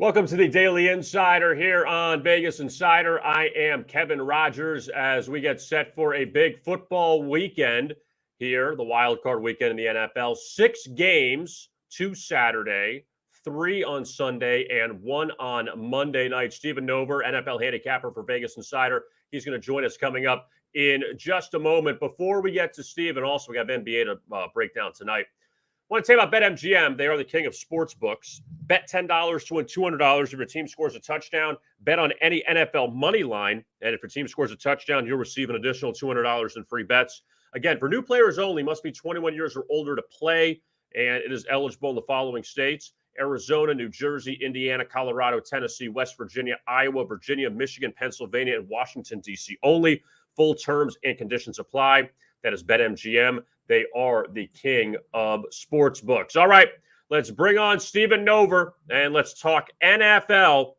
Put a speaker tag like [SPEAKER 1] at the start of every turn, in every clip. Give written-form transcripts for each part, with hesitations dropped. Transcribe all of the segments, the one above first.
[SPEAKER 1] Welcome to the Daily Insider here on Vegas Insider. I am Kevin Rogers as we get set for a big football weekend here, the wild card weekend in the NFL. 6 games, 2 Saturday, 3 on Sunday, and 1 on Monday night. Stephen Nover, NFL handicapper for Vegas Insider. He's going to join us coming up in just a moment. Before we get to Stephen, also we have NBA to break down tonight. I want to tell you about BetMGM. They are the king of sports books. Bet $10 to win $200 if your team scores a touchdown. Bet on any NFL money line. And if your team scores a touchdown, you'll receive an additional $200 in free bets. Again, for new players only, must be 21 years or older to play. And it is eligible in the following states: Arizona, New Jersey, Indiana, Colorado, Tennessee, West Virginia, Iowa, Virginia, Michigan, Pennsylvania, and Washington, D.C. only. Full terms and conditions apply. That is BetMGM. They are the king of sports books. All right, let's bring on Stephen Nover, and let's talk NFL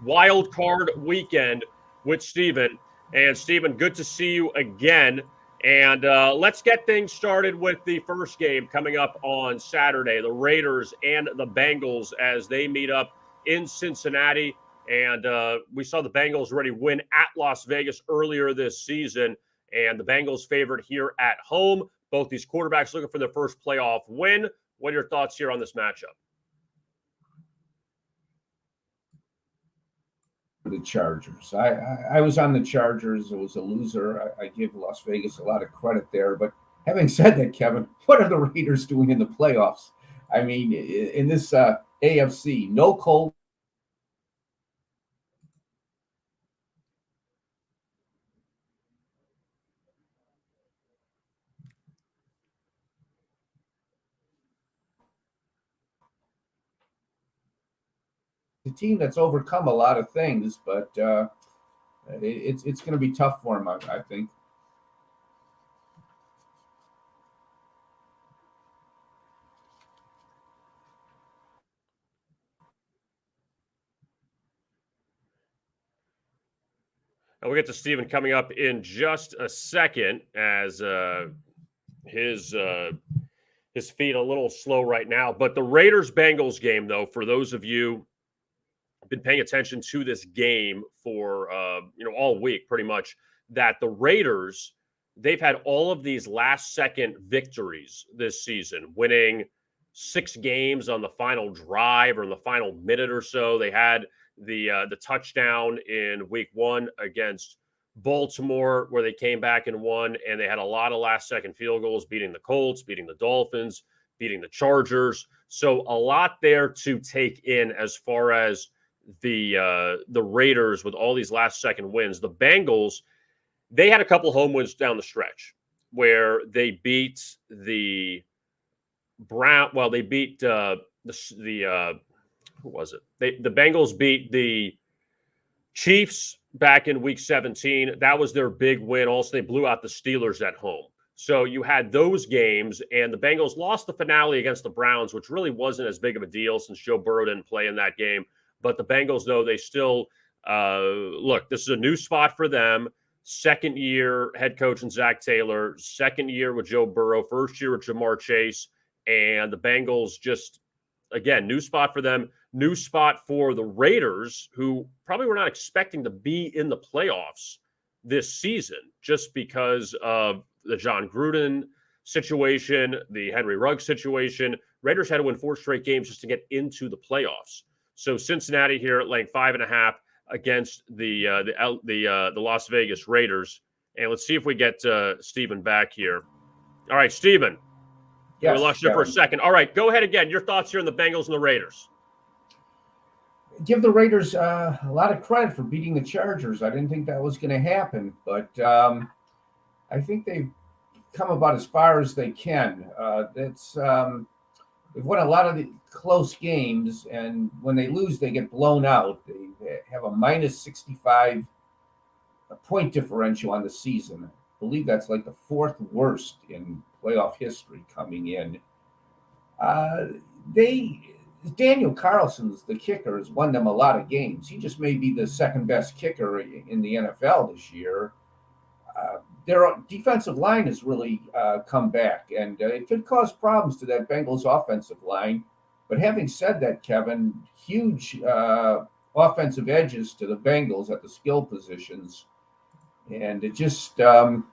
[SPEAKER 1] wild card weekend with Stephen. And Stephen, good to see you again. And let's get things started with the first game coming up on Saturday, the Raiders and the Bengals as they meet up in Cincinnati. And we saw the Bengals already win at Las Vegas earlier this season, and the Bengals favored here at home. Both these quarterbacks looking for their first playoff win. What are your thoughts here on this matchup?
[SPEAKER 2] The Chargers. I was on the Chargers. It was a loser. I give Las Vegas a lot of credit there. But having said that, Kevin, what are the Raiders doing in the playoffs? I mean, in this AFC, no Cole. The team that's overcome a lot of things, but it's going to be tough for them, I think.
[SPEAKER 1] And we'll get to Stephen coming up in just a second as his feet a little slow right now. But the Raiders-Bengals game, though, for those of you been paying attention to this game for all week pretty much, that the Raiders, they've had all of these last second victories this season, winning 6 games on the final drive or in the final minute or so. They had the touchdown in week 1 against Baltimore where they came back and won, and they had a lot of last second field goals, beating the Colts, beating the Dolphins, beating the Chargers. So a lot there to take in as far as the Raiders with all these last second wins. The Bengals, they had a couple home wins down the stretch where they beat the they beat who was it? The Bengals beat the Chiefs back in week 17. That was their big win. Also, they blew out the Steelers at home. So you had those games, and the Bengals lost the finale against the Browns, which really wasn't as big of a deal since Joe Burrow didn't play in that game. But the Bengals, though, they still look, this is a new spot for them. Second year head coach in Zach Taylor, second year with Joe Burrow, first year with Jamar Chase. And the Bengals just, again, new spot for them, new spot for the Raiders, who probably were not expecting to be in the playoffs this season just because of the John Gruden situation, the Henry Ruggs situation. Raiders had to win 4 straight games just to get into the playoffs. So Cincinnati here laying 5.5 against the Las Vegas Raiders. And let's see if we get Stephen back here. All right, Stephen.
[SPEAKER 2] Yes,
[SPEAKER 1] we lost you for a second. All right, go ahead again. Your thoughts here on the Bengals and the Raiders.
[SPEAKER 2] Give the Raiders a lot of credit for beating the Chargers. I didn't think that was going to happen, but I think they've come about as far as they can. They've won a lot of the close games, and when they lose, they get blown out. They have a minus 65 point differential on the season. I believe that's like the 4th worst in playoff history coming in. Daniel Carlson's the kicker, has won them a lot of games. He just may be the second best kicker in the NFL this year. Their defensive line has really come back, and it could cause problems to that Bengals offensive line. But having said that, Kevin, huge offensive edges to the Bengals at the skill positions. And it just, some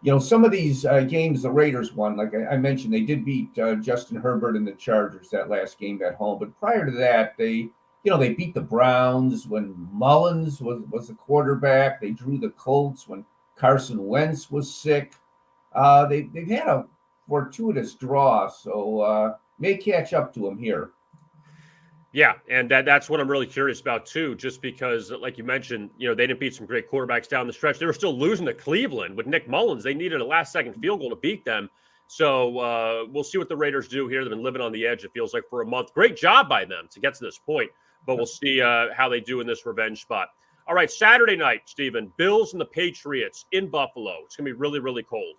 [SPEAKER 2] of these games the Raiders won, like I mentioned, they did beat Justin Herbert and the Chargers that last game at home. But prior to that, they beat the Browns when Mullins was the quarterback. They drew the Colts when Carson Wentz was sick. They've had a fortuitous draw, so may catch up to them here.
[SPEAKER 1] Yeah, and that's what I'm really curious about too, just because, like you mentioned, they didn't beat some great quarterbacks down the stretch. They were still losing to Cleveland with Nick Mullins. They needed a last-second field goal to beat them. So we'll see what the Raiders do here. They've been living on the edge, it feels like, for a month. Great job by them to get to this point, but we'll see how they do in this revenge spot. All right, Saturday night, Stephen, Bills and the Patriots in Buffalo. It's going to be really, really cold.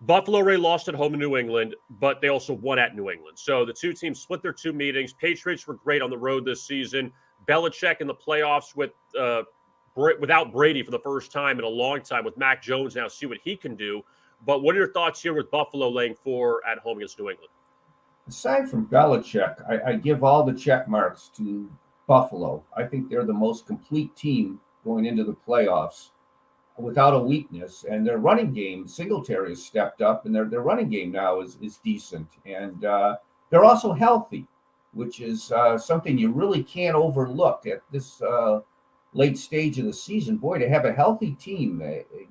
[SPEAKER 1] Buffalo already lost at home in New England, but they also won at New England. So the two teams split their two meetings. Patriots were great on the road this season. Belichick in the playoffs without Brady for the first time in a long time with Mac Jones now. See what he can do. But what are your thoughts here with Buffalo laying 4 at home against New England?
[SPEAKER 2] Aside from Belichick, I give all the check marks to Buffalo. I think they're the most complete team going into the playoffs, without a weakness, and their running game, Singletary has stepped up, and their running game now is decent, and they're also healthy, which is something you really can't overlook at this late stage of the season. Boy, to have a healthy team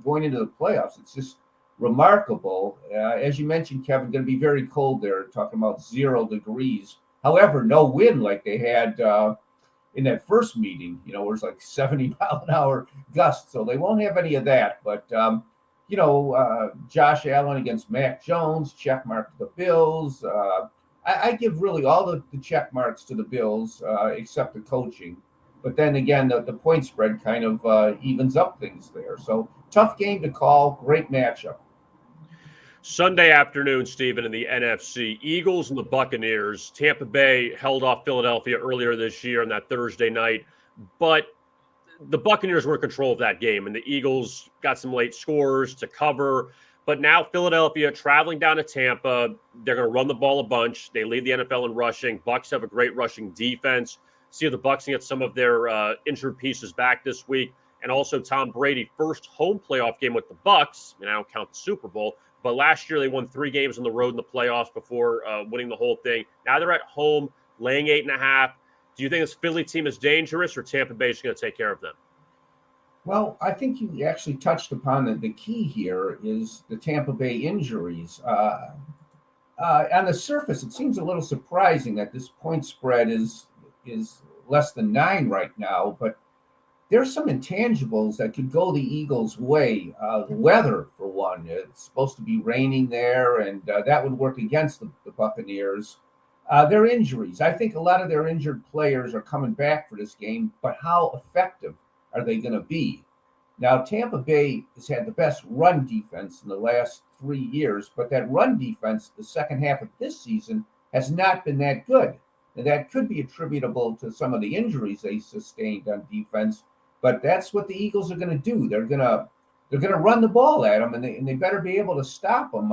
[SPEAKER 2] going into the playoffs, it's just remarkable. As you mentioned, Kevin, going to be very cold there, talking about 0 degrees. However, no wind like they had in that first meeting, where it was like 70-mile-an-hour gusts. So they won't have any of that. But, Josh Allen against Mac Jones, check mark to the Bills. I give really all the check marks to the Bills, except the coaching. But then again, the point spread kind of evens up things there. So tough game to call, great matchup.
[SPEAKER 1] Sunday afternoon, Stephen, in the NFC, Eagles and the Buccaneers. Tampa Bay held off Philadelphia earlier this year on that Thursday night, but the Buccaneers were in control of that game, and the Eagles got some late scores to cover. But now Philadelphia traveling down to Tampa, they're going to run the ball a bunch. They lead the NFL in rushing. Bucs have a great rushing defense. See if the Bucs can get some of their injured pieces back this week. And also Tom Brady, first home playoff game with the Bucs. I don't count the Super Bowl. But last year, they won 3 games on the road in the playoffs before winning the whole thing. Now they're at home, laying 8.5. Do you think this Philly team is dangerous, or Tampa Bay is going to take care of them?
[SPEAKER 2] Well, I think you actually touched upon the key here is the Tampa Bay injuries. On the surface, it seems a little surprising that this point spread is less than 9 right now, but there's some intangibles that could go the Eagles' way. The weather, for one, it's supposed to be raining there, and that would work against the Buccaneers. Their injuries, I think a lot of their injured players are coming back for this game, but how effective are they going to be? Now, Tampa Bay has had the best run defense in the last 3 years, but that run defense, the second half of this season, has not been that good. And that could be attributable to some of the injuries they sustained on defense. But that's what the Eagles are going to do. They're going to run the ball at them, and they better be able to stop them.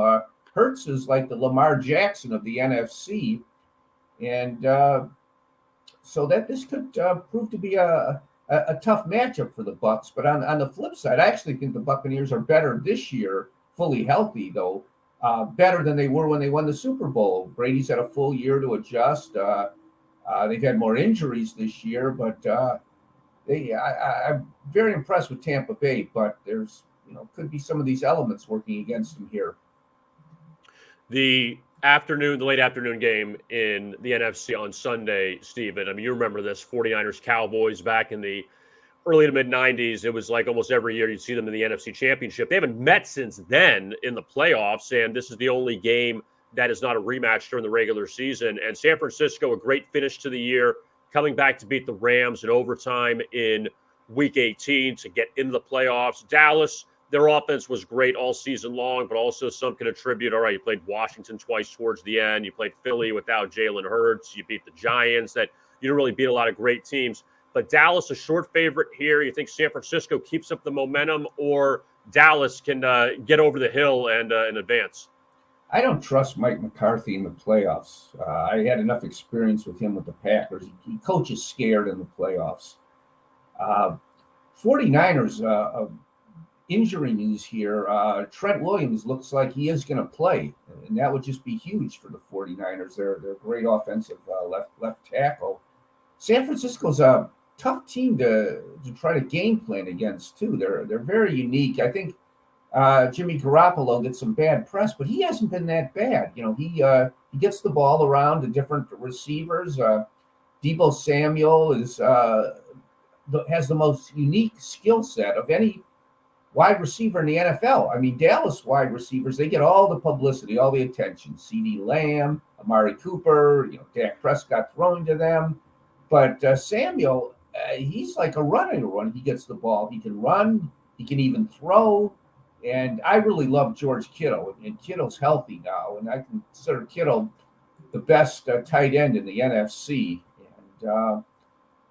[SPEAKER 2] Hurts is like the Lamar Jackson of the NFC, and so that this could prove to be a tough matchup for the Bucs. But on the flip side, I actually think the Buccaneers are better this year, fully healthy though, better than they were when they won the Super Bowl. Brady's had a full year to adjust. They've had more injuries this year, but I'm very impressed with Tampa Bay, but there's, could be some of these elements working against them here.
[SPEAKER 1] The late afternoon game in the NFC on Sunday, Stephen, I mean, you remember this, 49ers Cowboys back in the early to mid 90s. It was like almost every year you'd see them in the NFC Championship. They haven't met since then in the playoffs, and this is the only game that is not a rematch during the regular season. And San Francisco, a great finish to the year, coming back to beat the Rams in overtime in Week 18 to get into the playoffs. Dallas, their offense was great all season long, but also some can attribute, all right, you played Washington twice towards the end. You played Philly without Jalen Hurts. You beat the Giants. That you didn't really beat a lot of great teams. But Dallas, a short favorite here. You think San Francisco keeps up the momentum, or Dallas can get over the hill and advance?
[SPEAKER 2] I don't trust Mike McCarthy in the playoffs. I had enough experience with him with the Packers. He coaches scared in the playoffs. Uh, 49ers injury news here. Trent Williams looks like he is going to play, and that would just be huge for the 49ers. They're great offensive left tackle. San Francisco's a tough team to try to game plan against too. They're very unique. I think Jimmy Garoppolo gets some bad press, but he hasn't been that bad. He gets the ball around to different receivers. Deebo Samuel has the most unique skill set of any wide receiver in the NFL. I mean, Dallas wide receivers, they get all the publicity, all the attention. CeeDee Lamb, Amari Cooper, Dak Prescott throwing to them. But Samuel, he's like a run. He gets the ball. He can run. He can even throw. And I really love George Kittle. And Kittle's healthy now. And I consider Kittle the best tight end in the NFC. And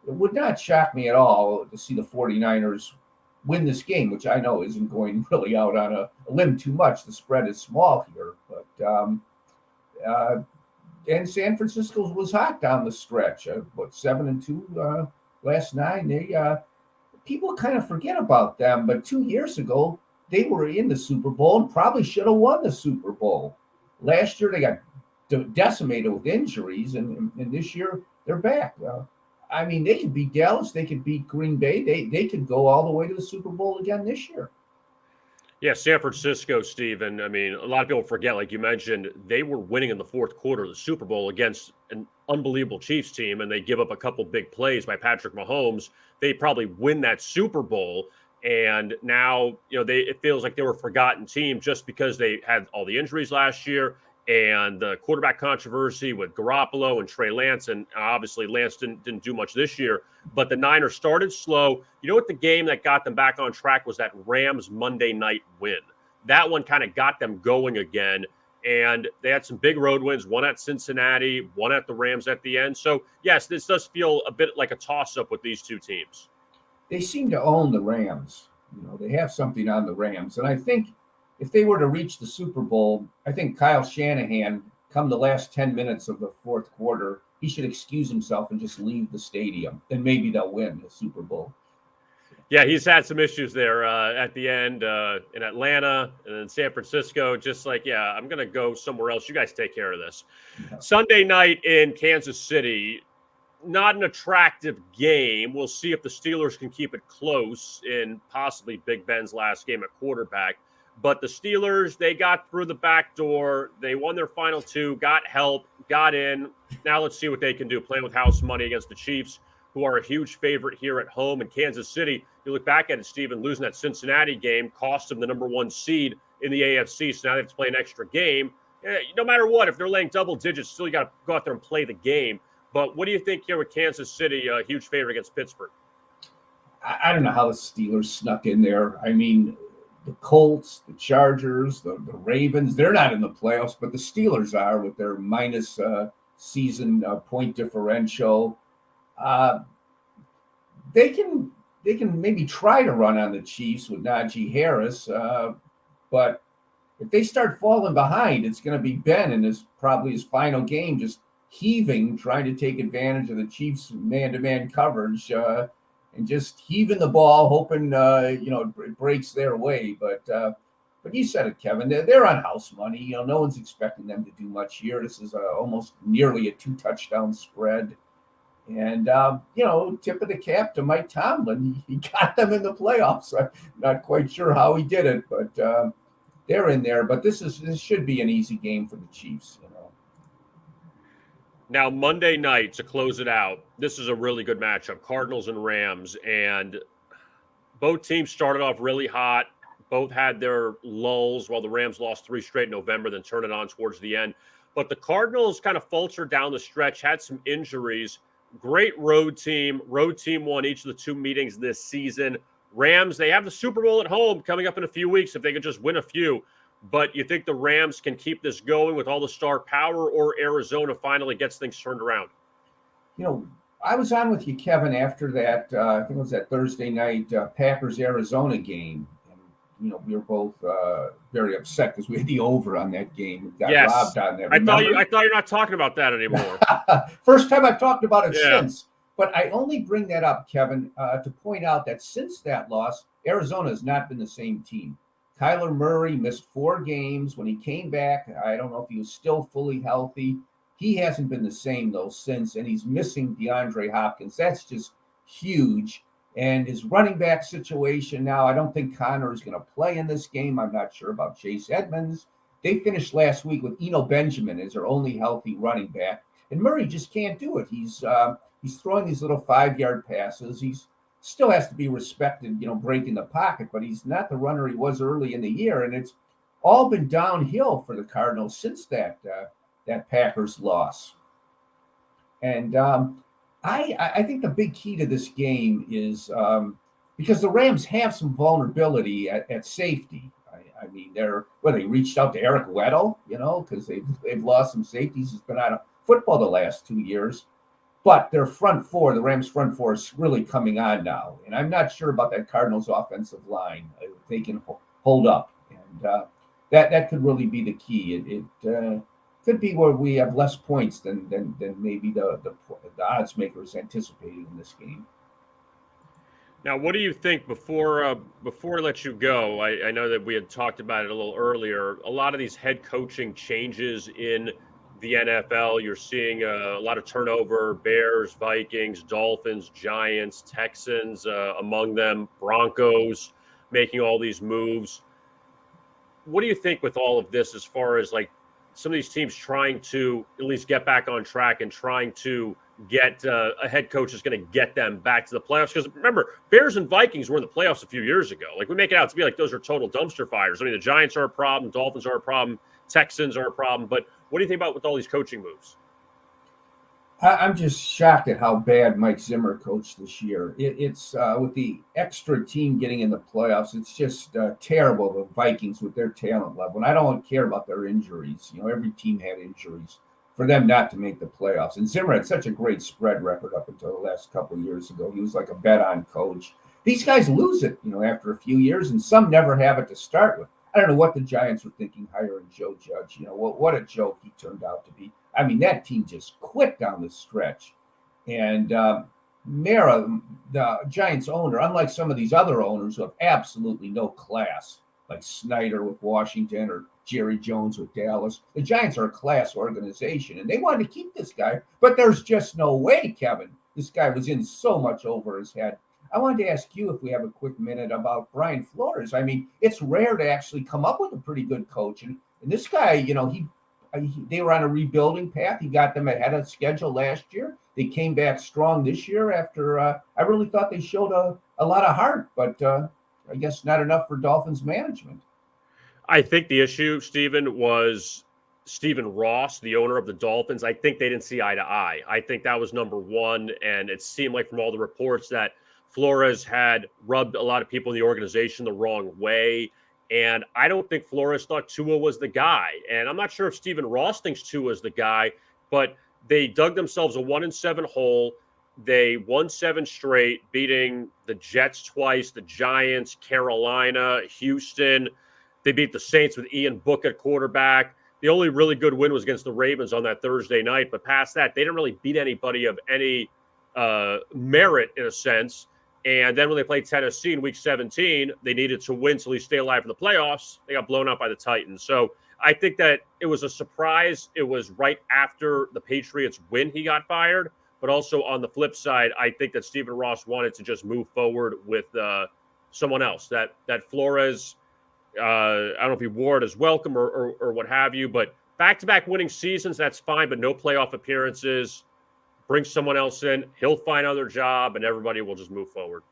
[SPEAKER 2] it would not shock me at all to see the 49ers win this game, which I know isn't going really out on a limb too much. The spread is small here. But and San Francisco was hot down the stretch. 7-2 last 9. They people kind of forget about them, but 2 years ago they were in the Super Bowl and probably should have won the Super Bowl. Last year they got decimated with injuries, and this year they're back. I mean, they could beat Dallas, they could beat Green Bay, they could go all the way to the Super Bowl again this year.
[SPEAKER 1] Yeah, San Francisco, Stephen. I mean, a lot of people forget, like you mentioned, they were winning in the fourth quarter of the Super Bowl against an unbelievable Chiefs team, and they give up a couple big plays by Patrick Mahomes. They probably win that Super Bowl, and now it feels like they were a forgotten team just because they had all the injuries last year and the quarterback controversy with Garoppolo and Trey Lance, and obviously Lance didn't do much this year. But the Niners started slow. You know what? The game that got them back on track was that Rams Monday night win. That one kind of got them going again. And they had some big road wins, one at Cincinnati, one at the Rams at the end. So, yes, this does feel a bit like a toss-up with these two teams.
[SPEAKER 2] They seem to own the Rams. They have something on the Rams. And I think if they were to reach the Super Bowl, I think Kyle Shanahan, come the last 10 minutes of the fourth quarter, he should excuse himself and just leave the stadium. Then maybe they'll win the Super Bowl.
[SPEAKER 1] Yeah, he's had some issues there at the end in Atlanta and in San Francisco. Just like, I'm going to go somewhere else. You guys take care of this. Yeah. Sunday night in Kansas City, not an attractive game. We'll see if the Steelers can keep it close in possibly Big Ben's last game at quarterback. But the Steelers, they got through the back door. They won their final 2, got help, got in. Now let's see what they can do, playing with house money against the Chiefs, who are a huge favorite here at home in Kansas City. You look back at it, Stephen, losing that Cincinnati game cost them the number 1 seed in the AFC, so now they have to play an extra game. No matter what, if they're laying double digits, still you got to go out there and play the game. But what do you think here with Kansas City, a huge favorite against Pittsburgh?
[SPEAKER 2] I don't know how the Steelers snuck in there. I mean, the Colts, the Chargers, the Ravens, they're not in the playoffs, but the Steelers are with their minus season point differential. They can maybe try to run on the Chiefs with Najee Harris, but if they start falling behind, it's going to be Ben in probably his final game, just heaving, trying to take advantage of the Chiefs' man-to-man coverage. And just heaving the ball, hoping it breaks their way. But you said it, Kevin. They're on house money. No one's expecting them to do much here. This is almost nearly a 2-touchdown spread. And tip of the cap to Mike Tomlin. He got them in the playoffs. I'm not quite sure how he did it, but they're in there. But this should be an easy game for the Chiefs.
[SPEAKER 1] Now, Monday night, to close it out, this is a really good matchup, Cardinals and Rams. And both teams started off really hot. Both had their lulls while the Rams lost 3 straight in November, then turned it on towards the end. But the Cardinals kind of faltered down the stretch, had some injuries. Great road team. Road team won each of the 2 meetings this season. Rams, they have the Super Bowl at home coming up in a few weeks if they could just win a few. But you think the Rams can keep this going with all the star power, or Arizona finally gets things turned around?
[SPEAKER 2] I was on with you, Kevin, after that, I think it was that Thursday night Packers-Arizona game. And, we were both very upset because we had the over on that game. We got
[SPEAKER 1] Yes.
[SPEAKER 2] robbed on that.
[SPEAKER 1] I thought
[SPEAKER 2] Remember?
[SPEAKER 1] I thought you're not talking about that anymore.
[SPEAKER 2] First time I've talked about it
[SPEAKER 1] Yeah.
[SPEAKER 2] since. But I only bring that up, Kevin, to point out that since that loss, Arizona has not been the same team. Kyler Murray missed 4 games. When he came back, I don't know if he was still fully healthy. He hasn't been the same, though, since, and he's missing DeAndre Hopkins. That's just huge. And his running back situation now, I don't think Connor is going to play in this game. I'm not sure about Chase Edmonds. They finished last week with Eno Benjamin as their only healthy running back. And Murray just can't do it. He's throwing these little 5-yard passes. He's still has to be respected, breaking the pocket, but he's not the runner he was early in the year. And it's all been downhill for the Cardinals since that Packers loss. And I think the big key to this game is because the Rams have some vulnerability at safety. I mean, they reached out to Eric Weddle, because they've lost some safeties. He's been out of football the last 2 years. But their front four, the Rams' front four, is really coming on now. And I'm not sure about that Cardinals' offensive line. They can hold up. And that could really be the key. It could be where we have less points than maybe the odds makers anticipated in this game.
[SPEAKER 1] Now, what do you think before I let you go? I know that we had talked about it a little earlier. A lot of these head coaching changes in the NFL, you're seeing a lot of turnover. Bears, Vikings, Dolphins, Giants, Texans, among them, Broncos making all these moves. What do you think with all of this as far as like some of these teams trying to at least get back on track and trying to get a head coach is going to get them back to the playoffs? Because remember, Bears and Vikings were in the playoffs a few years ago. Like, we make it out to be like those are total dumpster fires. I mean, the Giants are a problem, Dolphins are a problem, Texans are a problem. But what do you think about with all these coaching moves?
[SPEAKER 2] I'm just shocked at how bad Mike Zimmer coached this year. It's with the extra team getting in the playoffs, it's just terrible, the Vikings with their talent level. And I don't care about their injuries. Every team had injuries. For them not to make the playoffs. And Zimmer had such a great spread record up until the last couple of years ago. He was like a bet-on coach. These guys lose it, after a few years, and some never have it to start with. I don't know what the Giants were thinking hiring Joe Judge. What a joke he turned out to be. I mean, that team just quit down the stretch. And Mara, the Giants owner, unlike some of these other owners who have absolutely no class, like Snyder with Washington or Jerry Jones with Dallas, the Giants are a class organization, and they wanted to keep this guy, but there's just no way, Kevin. This guy was in so much over his head. I wanted to ask you if we have a quick minute about Brian Flores. I mean, it's rare to actually come up with a pretty good coach, and this guy, they were on a rebuilding path. He got them ahead of schedule last year. They came back strong this year after I really thought they showed a lot of heart, but I guess not enough for Dolphins management.
[SPEAKER 1] I think the issue, Stephen, was Stephen Ross, the owner of the Dolphins. I think they didn't see eye to eye. I think that was number one. And it seemed like from all the reports that Flores had rubbed a lot of people in the organization the wrong way. And I don't think Flores thought Tua was the guy. And I'm not sure if Stephen Ross thinks Tua is the guy, but they dug themselves a 1-7 hole. They won 7 straight, beating the Jets twice, the Giants, Carolina, Houston. They beat the Saints with Ian Book at quarterback. The only really good win was against the Ravens on that Thursday night. But past that, they didn't really beat anybody of any merit in a sense. And then when they played Tennessee in week 17, they needed to win to at least stay alive in the playoffs. They got blown out by the Titans. So I think that it was a surprise. It was right after the Patriots win he got fired. But also on the flip side, I think that Stephen Ross wanted to just move forward with someone else. That Flores, I don't know if he wore it as welcome or what have you, but back-to-back winning seasons, that's fine, but no playoff appearances. Bring someone else in. He'll find another job, and everybody will just move forward.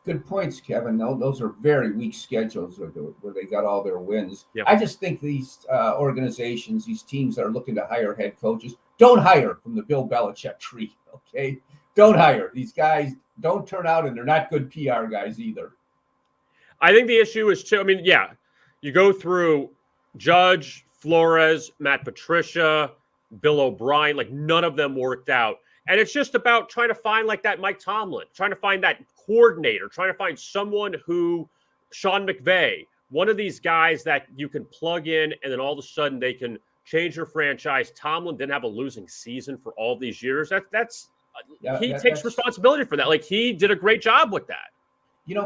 [SPEAKER 2] Good points, Kevin. Those are very weak schedules where they got all their wins.
[SPEAKER 1] Yep.
[SPEAKER 2] I just think these organizations, these teams that are looking to hire head coaches, don't hire from the Bill Belichick tree, okay? Don't hire. These guys don't turn out, and they're not good PR guys either.
[SPEAKER 1] I think the issue is, too, I mean, yeah, you go through Judge, Flores, Matt Patricia, Bill O'Brien, like none of them worked out. And it's just about trying to find like that Mike Tomlin, trying to find that coordinator, trying to find someone who, Sean McVay, one of these guys that you can plug in and then all of a sudden they can change your franchise. Tomlin didn't have a losing season for all these years. He takes responsibility for that. Like, he did a great job with that.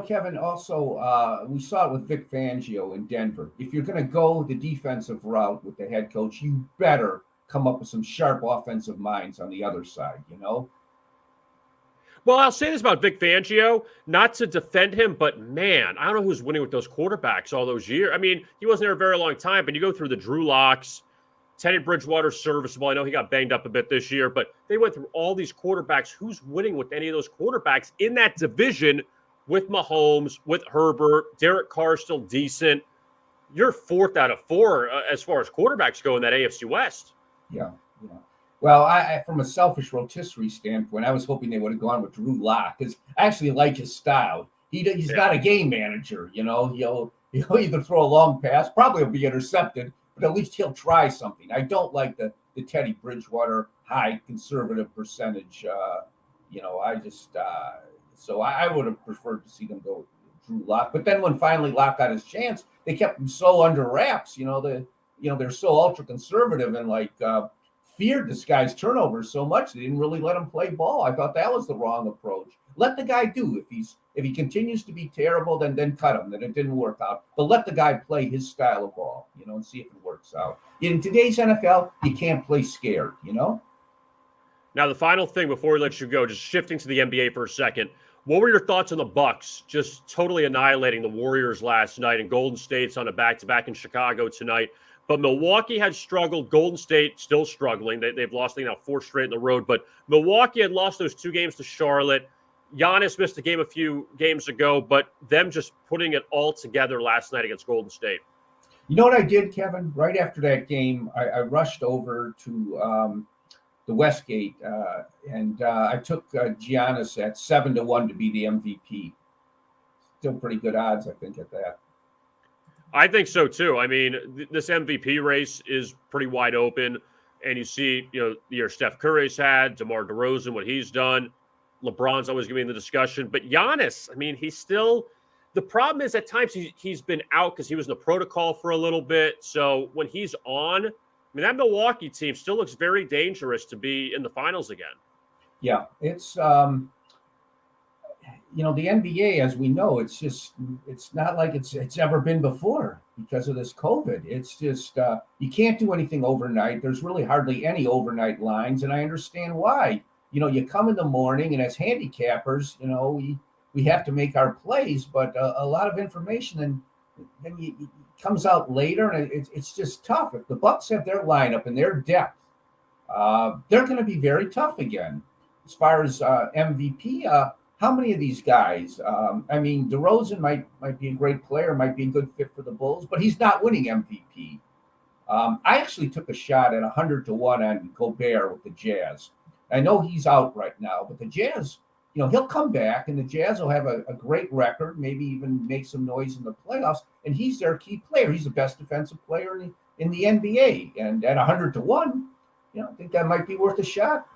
[SPEAKER 2] Kevin, also, we saw it with Vic Fangio in Denver. If you're going to go the defensive route with the head coach, you better come up with some sharp offensive minds on the other side,
[SPEAKER 1] Well, I'll say this about Vic Fangio, not to defend him, but man, I don't know who's winning with those quarterbacks all those years. I mean, he wasn't there a very long time, but you go through the Drew Locks, Teddy Bridgewater, serviceable. I know he got banged up a bit this year, but they went through all these quarterbacks. Who's winning with any of those quarterbacks in that division with Mahomes, with Herbert? Derek Carr still decent. You're 4th out of 4 as far as quarterbacks go in that AFC West.
[SPEAKER 2] Yeah. Well, I from a selfish rotisserie standpoint, I was hoping they would have gone with Drew Lock, because I actually like his style. He's not a game manager, He'll either throw a long pass, probably will be intercepted, but at least he'll try something. I don't like the Teddy Bridgewater high conservative percentage. So I would have preferred to see them go with Drew Lock. But then when finally Lock got his chance, they kept him so under wraps. They're so ultra conservative and feared this guy's turnovers so much they didn't really let him play ball. I thought that was the wrong approach. Let the guy do. If he continues to be terrible, then cut him. Then it didn't work out. But let the guy play his style of ball, and see if it works out. In today's NFL, you can't play scared, Now,
[SPEAKER 1] the final thing before we let you go, just shifting to the NBA for a second. What were your thoughts on the Bucks just totally annihilating the Warriors last night, and Golden State's on a back-to-back in Chicago tonight? But Milwaukee had struggled. Golden State still struggling. They've lost 4 straight in the road. But Milwaukee had lost those 2 games to Charlotte. Giannis missed a game a few games ago, but them just putting it all together last night against Golden State.
[SPEAKER 2] You know what I did, Kevin? Right after that game, I rushed over to the Westgate, and I took Giannis at 7-1 to be the MVP. Still pretty good odds, I think, at that.
[SPEAKER 1] I think so too. I mean, this MVP race is pretty wide open, and you see, the year Steph Curry's had, DeMar DeRozan, what he's done. LeBron's always going to be in the discussion, but Giannis, I mean, he's still. The problem is at times he's been out because he was in the protocol for a little bit. So when he's on, I mean, that Milwaukee team still looks very dangerous to be in the finals again.
[SPEAKER 2] Yeah, it's the NBA, as we know, it's not like it's ever been before because of this COVID. It's just you can't do anything overnight. There's really hardly any overnight lines, and I understand why. You come in the morning, and as handicappers, we have to make our plays, but a lot of information, and then it comes out later, and it's just tough. If the Bucks have their lineup and their depth, they're going to be very tough again. As far as MVP, how many of these guys? I mean, DeRozan might be a great player, might be a good fit for the Bulls, but he's not winning MVP. I actually took a shot at 100-1 on Gobert with the Jazz. I know he's out right now, but the Jazz, he'll come back, and the Jazz will have a great record, maybe even make some noise in the playoffs, and he's their key player. He's the best defensive player in the NBA, and at 100-1, I think that might be worth a shot.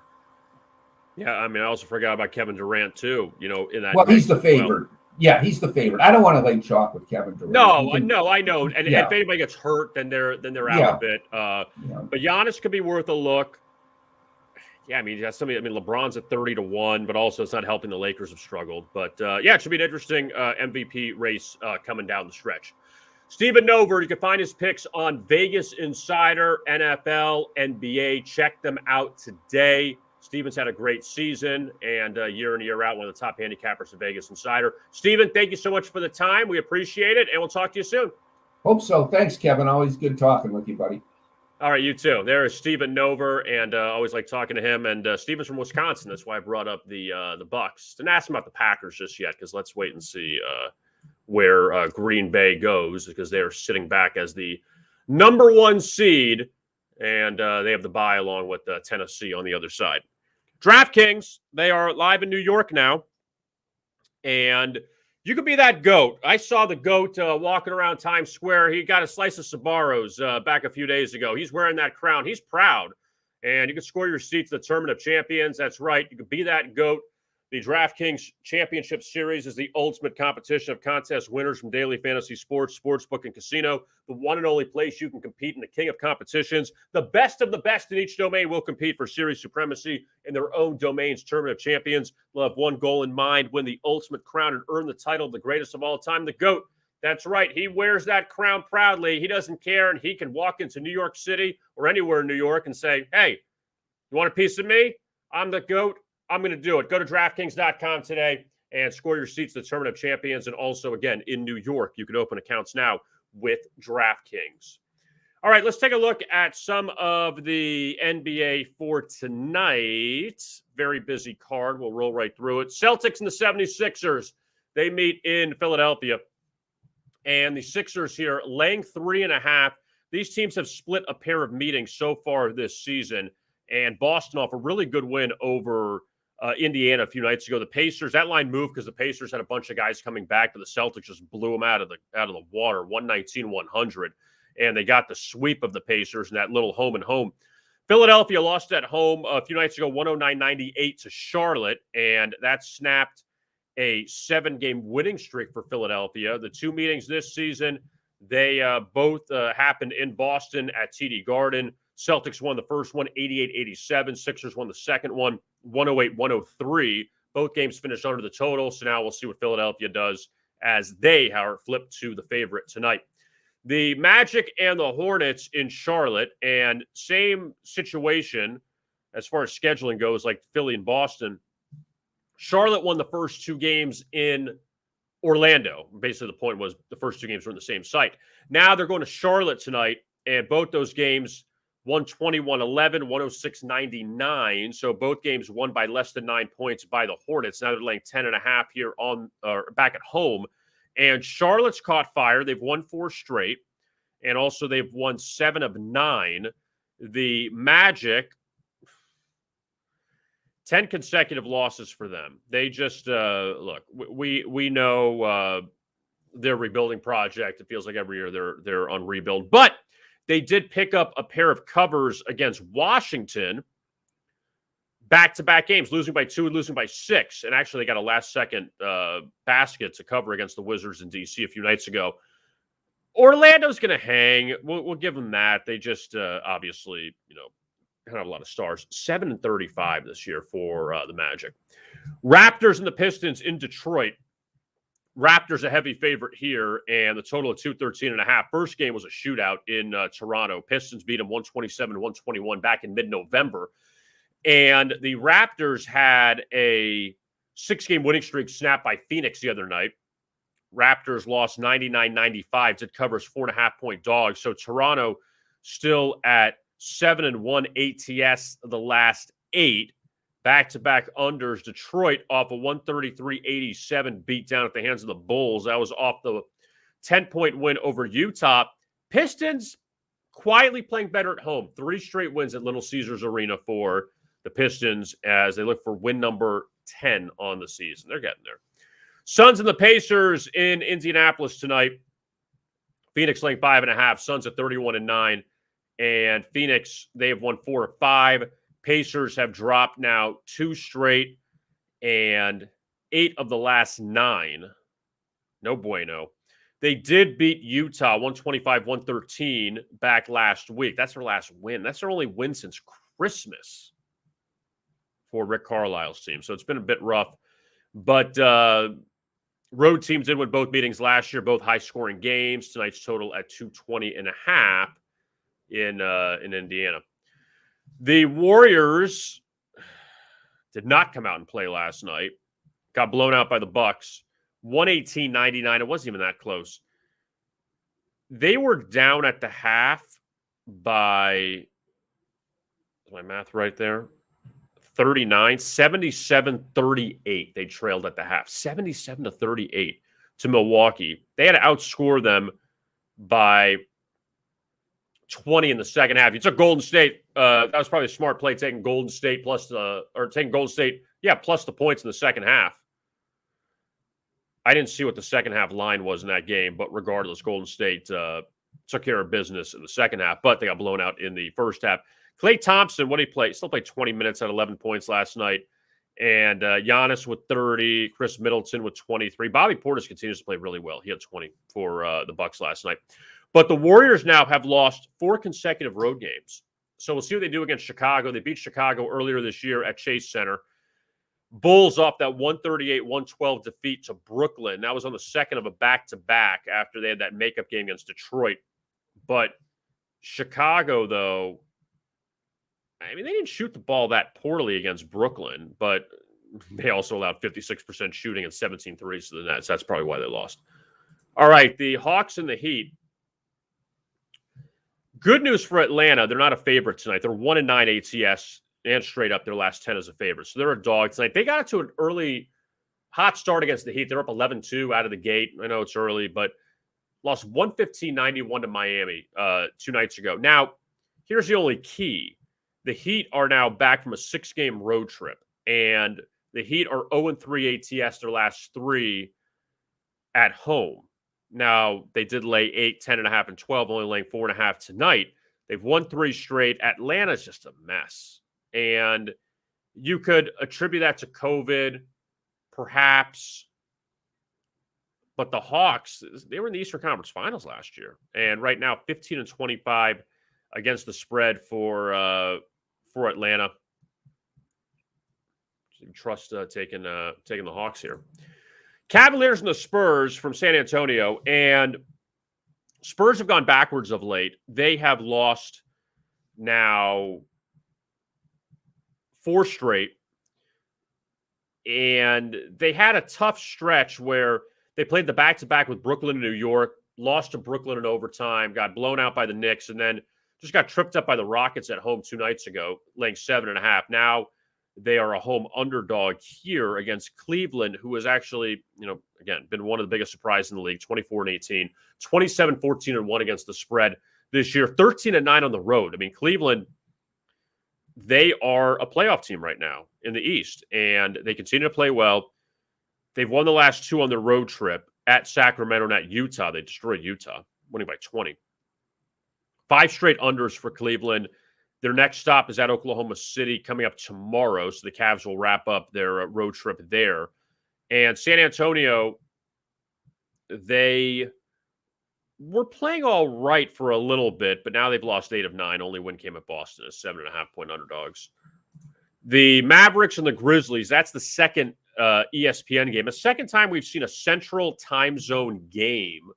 [SPEAKER 1] Yeah, I mean, I also forgot about Kevin Durant too. In that.
[SPEAKER 2] Well, he's the favorite. Yeah, he's the favorite. I don't want to lay chalk with Kevin Durant.
[SPEAKER 1] No, I know. And if anybody gets hurt, then they're out a bit. But Giannis could be worth a look. Yeah, I mean, LeBron's at 30-1, but also it's not helping. The Lakers have struggled. But it should be an interesting MVP race coming down the stretch. Stephen Nover, you can find his picks on Vegas Insider, NFL, NBA. Check them out today. Stephen's had a great season, and year in, year out, one of the top handicappers in Vegas Insider. Stephen, thank you so much for the time. We appreciate it, and we'll talk to you soon.
[SPEAKER 2] Hope so. Thanks, Kevin. Always good talking with you, buddy.
[SPEAKER 1] All right, you too. There is Stephen Nover, and always like talking to him. And Stephen's from Wisconsin. That's why I brought up the Bucs. Didn't ask him about the Packers just yet, because let's wait and see where Green Bay goes, because they're sitting back as the number 1 seed, and they have the bye along with Tennessee on the other side. DraftKings, they are live in New York now, and you could be that GOAT. I saw the GOAT walking around Times Square. He got a slice of Sbarro's back a few days ago. He's wearing that crown. He's proud, and you can score your seat to the Tournament of Champions. That's right. You could be that GOAT. The DraftKings Championship Series is the ultimate competition of contest winners from daily fantasy sports, sportsbook, and casino. The one and only place you can compete in the king of competitions. The best of the best in each domain will compete for series supremacy in their own domain's tournament of champions. They'll have one goal in mind, win the ultimate crown and earn the title of the greatest of all time, the GOAT. That's right. He wears that crown proudly. He doesn't care, and he can walk into New York City or anywhere in New York and say, hey, you want a piece of me? I'm the GOAT. I'm going to do it. Go to DraftKings.com today and score your seats to the Tournament of Champions. And also, again, in New York, you can open accounts now with DraftKings. All right, let's take a look at some of the NBA for tonight. Very busy card. We'll roll right through it. Celtics and the 76ers, they meet in Philadelphia. And the Sixers here laying 3.5. These teams have split a pair of meetings so far this season. And Boston off a really good win over Indiana a few nights ago. The Pacers, that line moved because the Pacers had a bunch of guys coming back, but the Celtics just blew them out of the water, 119-100, and they got the sweep of the Pacers in that little home and home. Philadelphia lost at home a few nights ago, 109-98 to Charlotte, and that snapped a 7-game winning streak for Philadelphia. The two meetings this season, they both happened in Boston at TD Garden. Celtics won the first one, 88-87. Sixers won the second one, 108-103. Both games finished under the total, so now we'll see what Philadelphia does as they, however, flip to the favorite tonight. The Magic and the Hornets in Charlotte, and same situation as far as scheduling goes, like Philly and Boston. Charlotte won the first two games in Orlando. Basically, the point was the first two games were in the same site. Now they're going to Charlotte tonight, and both those games 121-11, 106-99. So both games won by less than 9 points by the Hornets. Now they're laying 10.5 here back at home. And Charlotte's caught fire. They've won 4 straight. And also they've won 7 of 9. The Magic, 10 consecutive losses for them. They just, look, we know their rebuilding project. It feels like every year they're on rebuild. But they did pick up a pair of covers against Washington, back-to-back games, losing by 2 and losing by 6. And actually, they got a last-second basket to cover against the Wizards in D.C. a few nights ago. Orlando's going to hang. We'll give them that. They just obviously, don't have a lot of stars. 7-35 this year for the Magic. Raptors and the Pistons in Detroit. Raptors a heavy favorite here, and the total of 213.5. First game was a shootout in Toronto. Pistons beat them 127-121 back in mid-November. And the Raptors had a 6-game winning streak snapped by Phoenix the other night. Raptors lost 99-95. It covers 4.5-point dogs. So Toronto still at 7-1 ATS the last 8. Back-to-back unders. Detroit off a 133-87 beatdown at the hands of the Bulls. That was off the 10-point win over Utah. Pistons quietly playing better at home. 3 straight wins at Little Caesars Arena for the Pistons as they look for win number 10 on the season. They're getting there. Suns and the Pacers in Indianapolis tonight. Phoenix laying 5.5. Suns at 31-9. And Phoenix, they have won 4 of 5. Pacers have dropped now 2 straight and 8 of the last 9. No bueno. They did beat Utah 125-113 back last week. That's their last win. That's their only win since Christmas for Rick Carlisle's team. So it's been a bit rough. But road teams did win both meetings last year, both high-scoring games. Tonight's total at 220.5 in Indiana. The Warriors did not come out and play last night. Got blown out by the Bucks. 118-99. It wasn't even that close. They were down at the half by, is my math right there? 39, 77-38. They trailed at the half. 77-38 to Milwaukee. They had to outscore them by 20 in the second half. You took Golden State. That was probably a smart play, taking Golden State plus the points in the second half. I didn't see what the second half line was in that game, but regardless, Golden State took care of business in the second half, but they got blown out in the first half. Klay Thompson, what did he play? Still played 20 minutes at 11 points last night. And Giannis with 30, Chris Middleton with 23. Bobby Portis continues to play really well. He had 20 for the Bucks last night. But the Warriors now have lost 4 consecutive road games. So we'll see what they do against Chicago. They beat Chicago earlier this year at Chase Center. Bulls off that 138-112 defeat to Brooklyn. That was on the second of a back-to-back after they had that makeup game against Detroit. But Chicago, though, I mean, they didn't shoot the ball that poorly against Brooklyn, but they also allowed 56% shooting and 17 threes to the Nets. That's probably why they lost. All right, the Hawks and the Heat. Good news for Atlanta. They're not a favorite tonight. They're 1-9 ATS and straight up their last 10 as a favorite. So they're a dog tonight. They got to an early hot start against the Heat. They're up 11-2 out of the gate. I know it's early, but lost 115-91 to Miami 2 nights ago. Now, here's the only key. The Heat are now back from a 6-game road trip, and the Heat are 0-3 ATS their last 3 at home. Now, they did lay 8, 10.5, and 12, only laying 4.5 tonight. They've won 3 straight. Atlanta's just a mess. And you could attribute that to COVID, perhaps. But the Hawks, they were in the Eastern Conference Finals last year. And right now, 15-25 against the spread for Atlanta. Trust taking the Hawks here. Cavaliers and the Spurs from San Antonio, and Spurs have gone backwards of late. They have lost now 4 straight, and they had a tough stretch where they played the back-to-back with Brooklyn and New York, lost to Brooklyn in overtime, got blown out by the Knicks, and then just got tripped up by the Rockets at home 2 nights ago, laying 7.5. Now they are a home underdog here against Cleveland, who has actually, again, been one of the biggest surprises in the league, 24-18, 27-14-1 against the spread this year, 13-9 on the road. I mean, Cleveland, they are a playoff team right now in the East, and they continue to play well. They've won the last 2 on their road trip at Sacramento and at Utah. They destroyed Utah, winning by 20. 5 straight unders for Cleveland. Their next stop is at Oklahoma City coming up tomorrow, so the Cavs will wrap up their road trip there. And San Antonio, they were playing all right for a little bit, but now they've lost 8 of 9. Only win came at Boston as 7.5-point underdogs. The Mavericks and the Grizzlies, that's the second ESPN game. A second time we've seen a central time zone game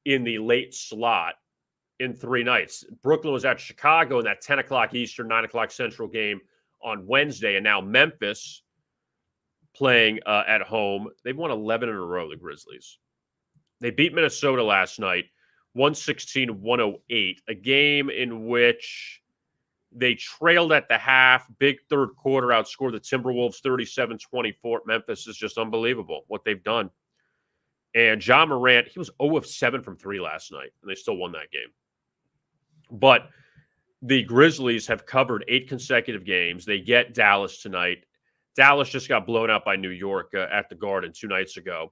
[SPEAKER 1] in the late slot in 3 nights. Brooklyn was at Chicago in that 10 o'clock Eastern, 9 o'clock Central game on Wednesday, and now Memphis playing at home. They've won 11 in a row, the Grizzlies. They beat Minnesota last night, 116-108, a game in which they trailed at the half, big third quarter, outscored the Timberwolves 37-24. Memphis is just unbelievable what they've done. And John Morant, he was 0 of 7 from 3 last night, and they still won that game. But the Grizzlies have covered 8 consecutive games. They get Dallas tonight. Dallas just got blown out by New York at the Garden 2 nights ago.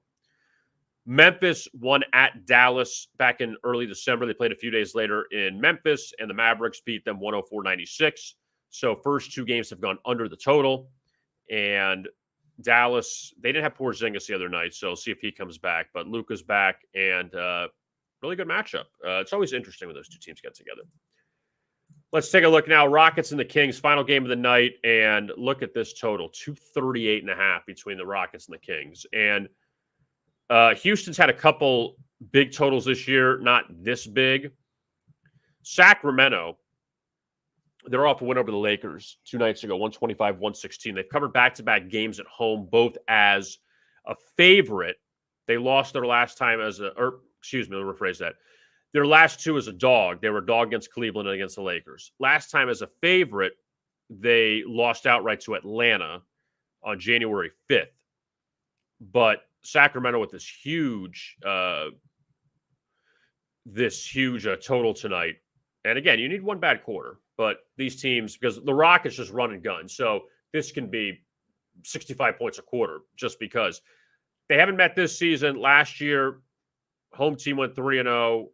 [SPEAKER 1] Memphis won at Dallas back in early December. They played a few days later in Memphis, and the Mavericks beat them 104-96. So first 2 games have gone under the total. And Dallas, they didn't have Porzingis the other night, so we'll see if he comes back. But Luka's back, and really good matchup. It's always interesting when those 2 teams get together. Let's take a look now. Rockets and the Kings, final game of the night, and look at this total, 238.5 between the Rockets and the Kings. And Houston's had a couple big totals this year, not this big. Sacramento, they're off a win over the Lakers 2 nights ago, 125-116. They've covered back-to-back games at home, both as a favorite. They lost their last time as let me rephrase that. Their last 2 as a dog. They were a dog against Cleveland and against the Lakers. Last time as a favorite, they lost outright to Atlanta on January 5th. But Sacramento with this huge total tonight. And again, you need one bad quarter. But these teams, because the Rockets just run and gun. So this can be 65 points a quarter just because they haven't met this season. Last year, home team went 3-0.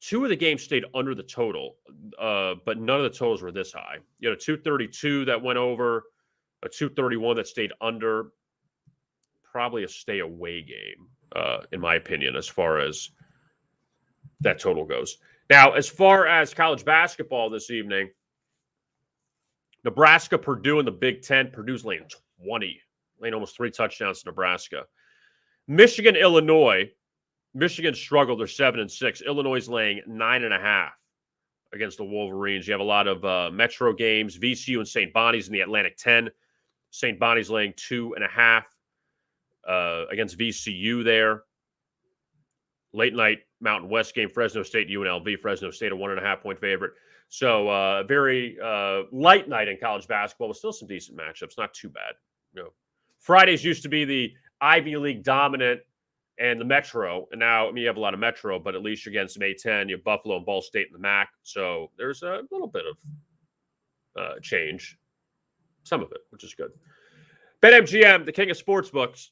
[SPEAKER 1] 2 of the games stayed under the total, but none of the totals were this high. 232 that went over a 231 that stayed under. Probably a stay away game, in my opinion, as far as that total goes. Now, as far as college basketball this evening, Nebraska, Purdue in the Big Ten. Purdue's laying 20, laying almost 3 touchdowns to Nebraska. Michigan, Illinois. Michigan struggled. They're 7-6. Illinois is laying 9.5 against the Wolverines. You have a lot of Metro games. VCU and St. Bonnie's in the Atlantic 10. St. Bonnie's laying 2.5 against VCU there. Late night Mountain West game, Fresno State, UNLV. Fresno State a 1.5-point favorite. So very light night in college basketball, but still some decent matchups. Not too bad. Fridays used to be the Ivy League dominant and the Metro. And now, you have a lot of Metro, but at least you're getting some A-10. You have Buffalo and Ball State in the MAC. So there's a little bit of change. Some of it, which is good. BetMGM, the king of sportsbooks.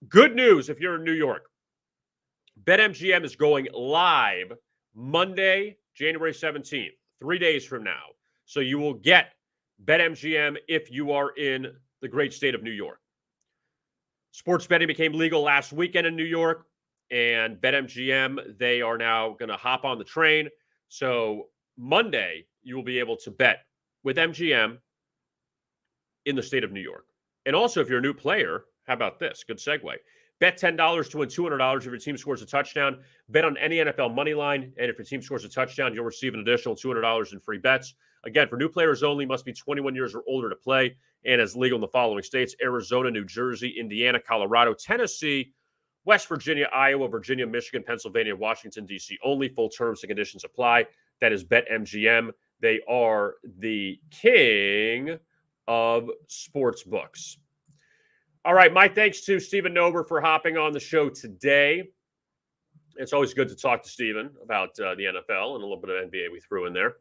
[SPEAKER 1] Good news if you're in New York. BetMGM is going live Monday, January 17th, 3 days from now. So you will get BetMGM if you are in the great state of New York. Sports betting became legal last weekend in New York, and BetMGM, they are now going to hop on the train. So Monday, you will be able to bet with MGM in the state of New York. And also, if you're a new player, how about this? Good segue. Bet $10 to win $200 if your team scores a touchdown. Bet on any NFL money line, and if your team scores a touchdown, you'll receive an additional $200 in free bets. Again, for new players only, must be 21 years or older to play, and is legal in the following states: Arizona, New Jersey, Indiana, Colorado, Tennessee, West Virginia, Iowa, Virginia, Michigan, Pennsylvania, Washington, D.C. only. Full terms and conditions apply. That is BetMGM. They are the king of sports books. All right, my thanks to Stephen Nover for hopping on the show today. It's always good to talk to Stephen about the NFL and a little bit of NBA we threw in there.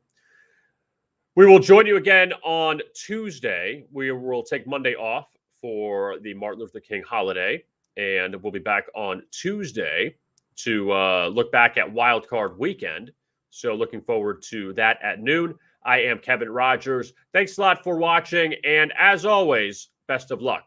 [SPEAKER 1] We will join you again on Tuesday. We will take Monday off for the Martin Luther King holiday, and we'll be back on Tuesday to look back at Wild Card Weekend. So looking forward to that at noon. I am Kevin Rogers. Thanks a lot for watching, and as always, best of luck